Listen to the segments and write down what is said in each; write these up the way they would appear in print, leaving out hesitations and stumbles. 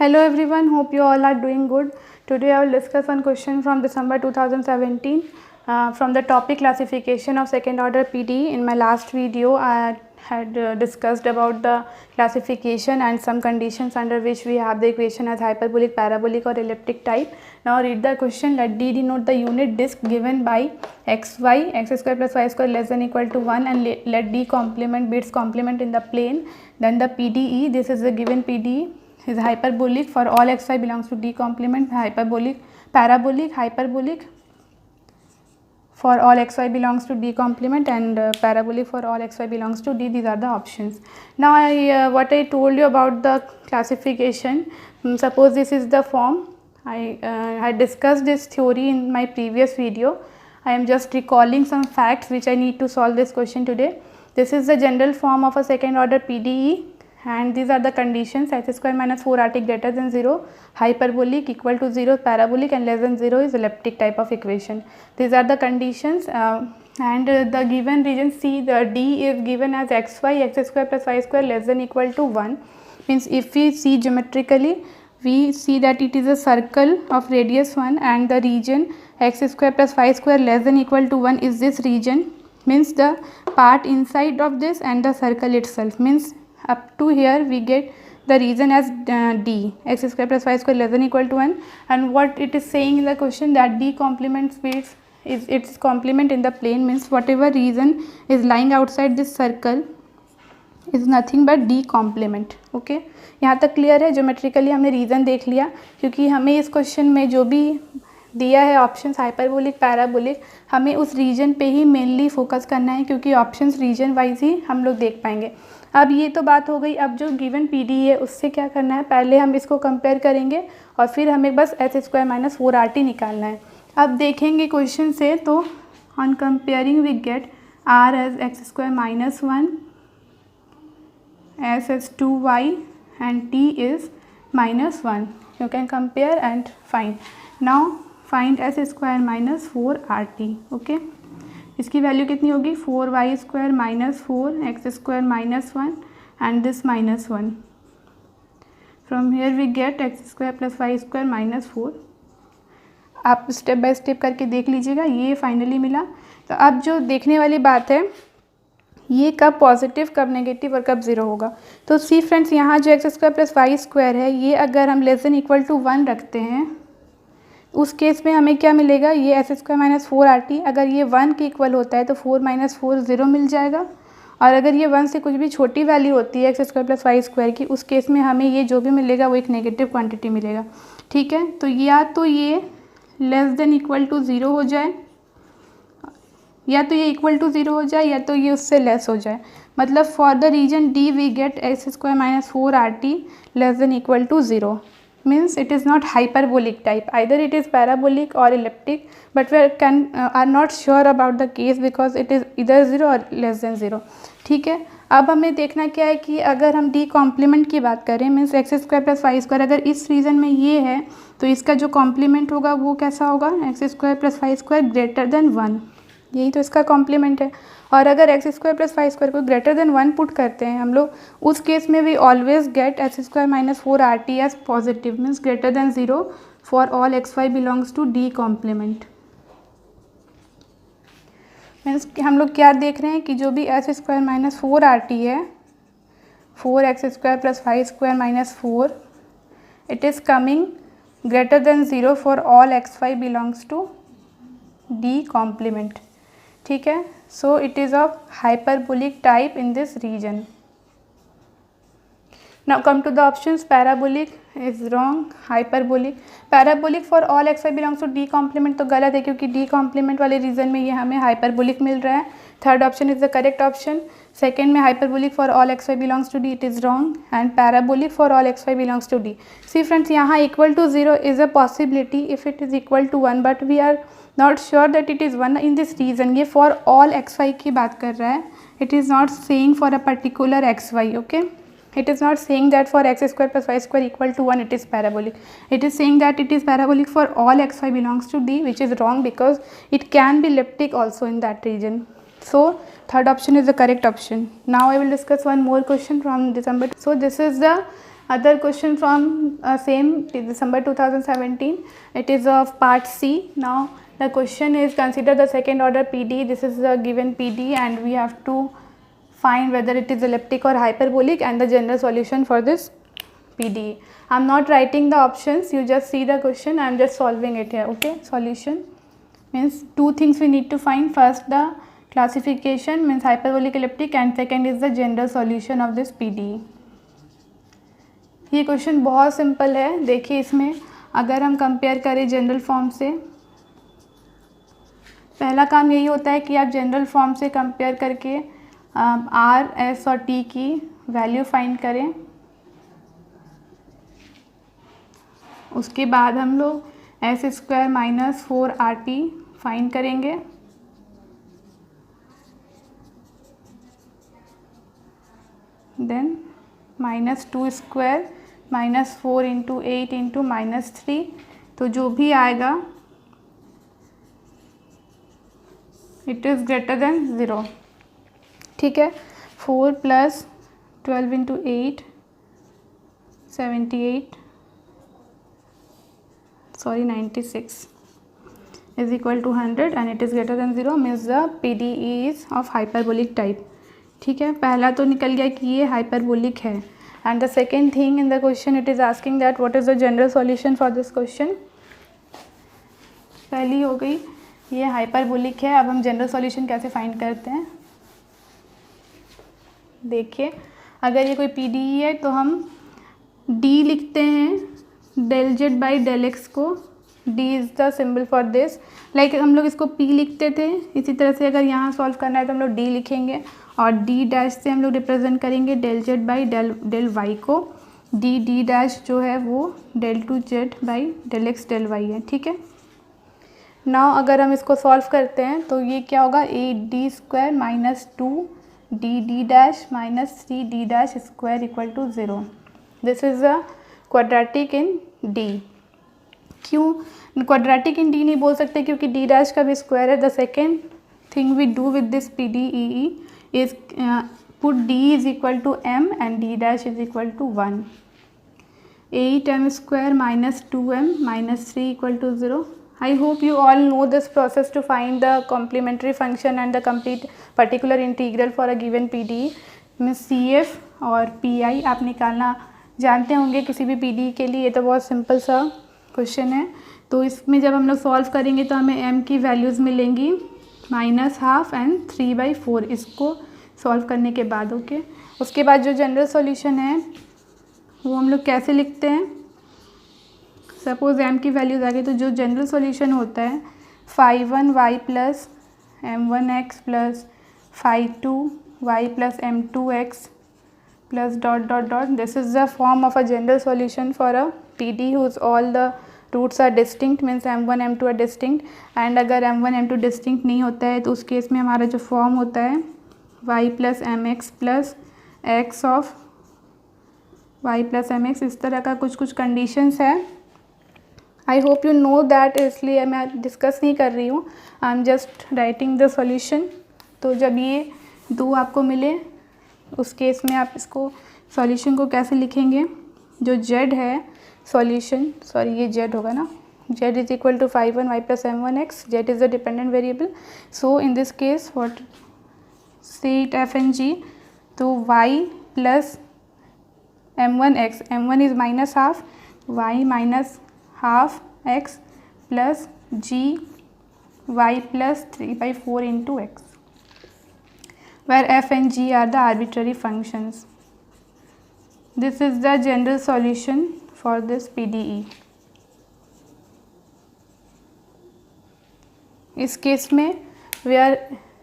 Hello everyone, hope you all are doing good. Today I will discuss one question from December 2017 from the topic classification of second order PDE. In my last video I had discussed about the classification and some conditions under which we have the equation as hyperbolic, parabolic or elliptic type. Now read the question. Let D denote the unit disk given by xy, x square plus y square less than equal to 1, and let D complement be its complement in the plane. Then the PDE, this is the given PDE, is hyperbolic for all xy belongs to D complement, hyperbolic, parabolic, hyperbolic for all xy belongs to D complement, and parabolic for all xy belongs to D. These are the options. Now what I told you about the classification, suppose this is the form. I had discussed this theory in my previous video. I am just recalling some facts which I need to solve this question today. This is the general form of a second order PDE, and these are the conditions: x square minus 4rt greater than 0, hyperbolic, equal to 0, parabolic, and less than 0 is elliptic type of equation. These are the conditions, and the given region C, the D is given as xy, x square plus y square less than equal to 1. Means if we see geometrically, we see that it is a circle of radius 1, and the region x square plus y square less than equal to 1 is this region. Means the part inside of this and the circle itself. Means up to here we get the region as D, x square plus y square less than equal to 1, and what it is saying in the question, that D complement speeds is its complement in the plane. Means whatever region is lying outside this circle is nothing but D complement. Okay, यहाँ तक clear है? Geometrically हमने reason देख लिया, क्योंकि हमें इस question में जो भी दिया है ऑप्शंस हाइपरबोलिक, पैराबोलिक, हमें उस रीजन पे ही मेनली फोकस करना है, क्योंकि ऑप्शंस रीजन वाइज ही हम लोग देख पाएंगे. अब ये तो बात हो गई. अब जो गिवन पीडी है उससे क्या करना है, पहले हम इसको कंपेयर करेंगे और फिर हमें बस एच स्क्वायर माइनस 4RT निकालना है. अब देखेंगे क्वेश्चन से, तो on comparing we get r as x square minus 1, s as 2y and t is minus 1. You can compare and find. Now find s square minus 4RT. Okay, इसकी value कितनी होगी? 4y square minus 4, x square minus 1 and this minus 1. From here we get x square plus y square minus 4. आप step by step करके देख लीजिएगा. ये finally मिला. तो अब जो देखने वाली बात है, ये कब पॉजिटिव, कब नेगेटिव और कब ज़ीरो होगा. तो सी फ्रेंड्स, यहाँ जो x square plus y square है, ये अगर हम लेस देन इक्वल टू 1 रखते हैं, उस केस में हमें क्या मिलेगा? ये एस स्क्वायर माइनस 4RT. अगर ये 1 के इक्वल होता है तो 4 माइनस 4 0 मिल जाएगा. और अगर ये 1 से कुछ भी छोटी वैल्यू होती है x square plus y square की, उस केस में हमें ये जो भी मिलेगा वो एक नेगेटिव क्वांटिटी मिलेगा. ठीक है, तो या तो ये लेस देन इक्वल टू 0 हो जाए, या तो ये इक्वल टू 0 हो जाए, या तो ये उससे लेस हो जाए. मतलब for the region D we get x square minus 4RT less than equal to 0. Means it is not hyperbolic type, either it is parabolic or elliptic, but we are not sure about the case because it is either 0 or less than 0. ठीक है, अब हमें देखना क्या है कि अगर हम डी कॉम्प्लीमेंट की बात करें, means x square plus y square, अगर इस रीजन में ये है तो इसका जो कॉम्प्लीमेंट होगा वो कैसा होगा? X square plus y square greater than 1. यही तो इसका कॉम्प्लीमेंट है. और अगर x square plus y square को ग्रेटर देन 1 पुट करते हैं हम लोग, उस केस में we always get x square minus 4RT as positive. Means greater than 0 for all x y belongs to D complement. Means हम लोग क्या देख रहे हैं कि जो भी एक्स स्क्वायर माइनस 4RT है, 4x square plus y square minus 4, it is coming greater than 0 for all x y belongs to D complement. ठीक है, so it is of hyperbolic type in this region. Now come to the options. Parabolic is wrong, hyperbolic, parabolic for all x y belongs to D complement तो गलत है, क्योंकि D complement वाले reason में ये हमें हाइपरबोलिक मिल रहा है. Third option is the correct option. Second में hyperbolic for all x y belongs to D, it is wrong. And parabolic for all x y belongs to D. See friends, यहाँ equal to 0 is a possibility if it is equal to 1, but we are not sure that it is 1 in this region. ये for all x y की बात कर रहा है. It is not saying for a particular x y. Okay, it is not saying that for x square plus y square equal to 1 it is parabolic. It is saying that it is parabolic for all xy belongs to D, which is wrong because it can be elliptic also in that region. So third option is the correct option. Now I will discuss one more question from December. So this is the Other question from same December 2017. It is of part C. Now the question is, consider the second order PD. This is the given PD and we have to find whether it is elliptic or hyperbolic and the general solution for this PD. I am not writing the options, you just see the question, I am just solving it here. Okay, solution means two things we need to find. First the classification means hyperbolic, elliptic, and second is the general solution of this PD. ये question बहुत simple है. देखिए इसमें अगर हम compare करें general form से, पहला काम यही होता है कि आप जनरल फॉर्म से कंपेयर करके आर, एस और टी की वैल्यू फाइंड करें. उसके बाद हम लोग S square minus 4RT find करेंगे. Then minus 2 square minus 4 into 8 into minus 3, तो जो भी आएगा इट इज़ ग्रेटर देन 0. ठीक है. 4 plus 12 into 8 96 is equal to 100 and it is greater than 0 means the PDE is of hyperbolic type. ठीक है. पहला तो निकल गया कि ये हाइपरबोलिक है. And the second thing in the question, it is asking that what is the general solution for this question. पहली हो गई ये हाइपरबोलिक है. अब हम जनरल सॉल्यूशन कैसे फाइंड करते हैं. देखिए अगर ये कोई PDE है तो हम D लिखते हैं del z by del x को. D is the symbol for this. Like हम लोग इसको P लिखते थे, इसी तरह से अगर यहाँ सॉल्व करना है तो हम लोग D लिखेंगे और D डैश से हम लोग रिप्रेजेंट करेंगे del z by del y को. D डैश जो है वो del two z by del x del y है. ठीक है. नाउ अगर हम इसको सॉल्व करते हैं तो ये क्या होगा, AD square minus 2D dash minus 3D dash square equal to 0. This is a quadratic in D. क्यों क्वाड्रेटिक इन D नहीं बोल सकते, क्योंकि D डैश का भी स्क्वायर है. The second thing we do with this PDE is put D is equal to M and D dash is equal to 1. 8M square minus 2M minus 3 equal to 0. I hope you all know this process to find the complementary function and the complete particular integral for a given PDE. means CF और PI आप निकालना जानते होंगे किसी भी PDE के लिए. ये तो बहुत सिंपल सा क्वेश्चन है. तो इसमें जब हम लोग सॉल्व करेंगे तो हमें M की वैल्यूज़ मिलेंगी -12 एंड 3/4 इसको सॉल्व करने के बाद. ओके. उसके बाद जो जनरल सॉल्यूशन है वो हम लोग कैसे लिखते हैं. सपोज M की वैल्यूज़ आ गई तो जो जनरल सॉल्यूशन होता है 5(1)y plus m1x plus 5(2)y plus m2x plus dot dot dot. This is the form of a general solution for a PD whose all the roots are distinct means M1 M2 are distinct. And अगर M1 M2 distinct नहीं होता है तो उस केस में हमारा जो फॉर्म होता है y plus mx plus x of y plus mx. इस तरह का कुछ कंडीशंस है. I hope you know that, इसलिए मैं डिस्कस नहीं कर रही हूँ. I am just writing the solution. तो जब ये दो आपको मिले उस केस में आप इसको सॉल्यूशन को कैसे लिखेंगे. जो z है सॉल्यूशन, सॉरी ये z होगा ना, z is equal to 5(1)y plus m1x. z is the dependent variable. So in this case what see it f and g. तो y plus m1x, m1 is minus half, y minus half x plus g y plus 3/4 into x, where f and g are the arbitrary functions. This is the general solution for this PDE. इस case में we are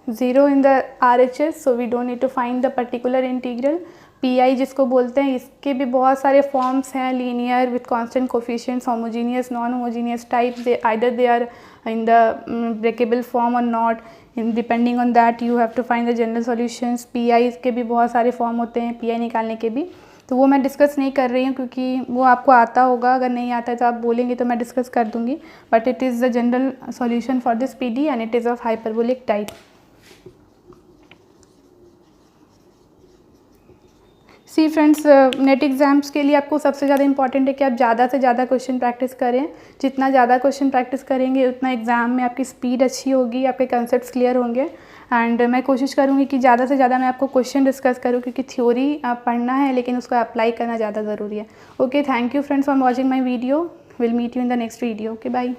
0 in the RHS, so we don't need to find the particular integral. PI जिसको बोलते हैं, इसके भी बहुत सारे forms हैं. Linear with constant coefficients, homogeneous, non homogeneous type. either they are in the breakable form or not. Depending on that you have to find the general solutions. PI के भी बहुत सारे फॉर्म होते हैं, PI निकालने के भी. तो वो मैं डिस्कस नहीं कर रही हूँ क्योंकि वो आपको आता होगा. अगर नहीं आता है तो आप बोलेंगे तो मैं डिस्कस कर दूँगी. But it is the general solution for this PD and it is of hyperbolic type. See friends, NET exams के लिए आपको सबसे ज़्यादा इंपॉर्टेंट है कि आप ज़्यादा से ज़्यादा क्वेश्चन प्रैक्टिस करें। जितना ज़्यादा क्वेश्चन प्रैक्टिस करेंगे उतना एग्ज़ाम में आपकी स्पीड अच्छी होगी, आपके कंसेप्ट्स क्लियर होंगे। एंड मैं कोशिश करूँगी कि ज़्यादा से ज़्यादा मैं आपको क्वेश्चन डिस्कस करूँ, क्योंकि थ्योरी पढ़ना है लेकिन उसको अप्लाई करना ज़्यादा ज़रूरी है। Okay, thank you friends for watching my video. Will meet you in the next video. Okay, bye.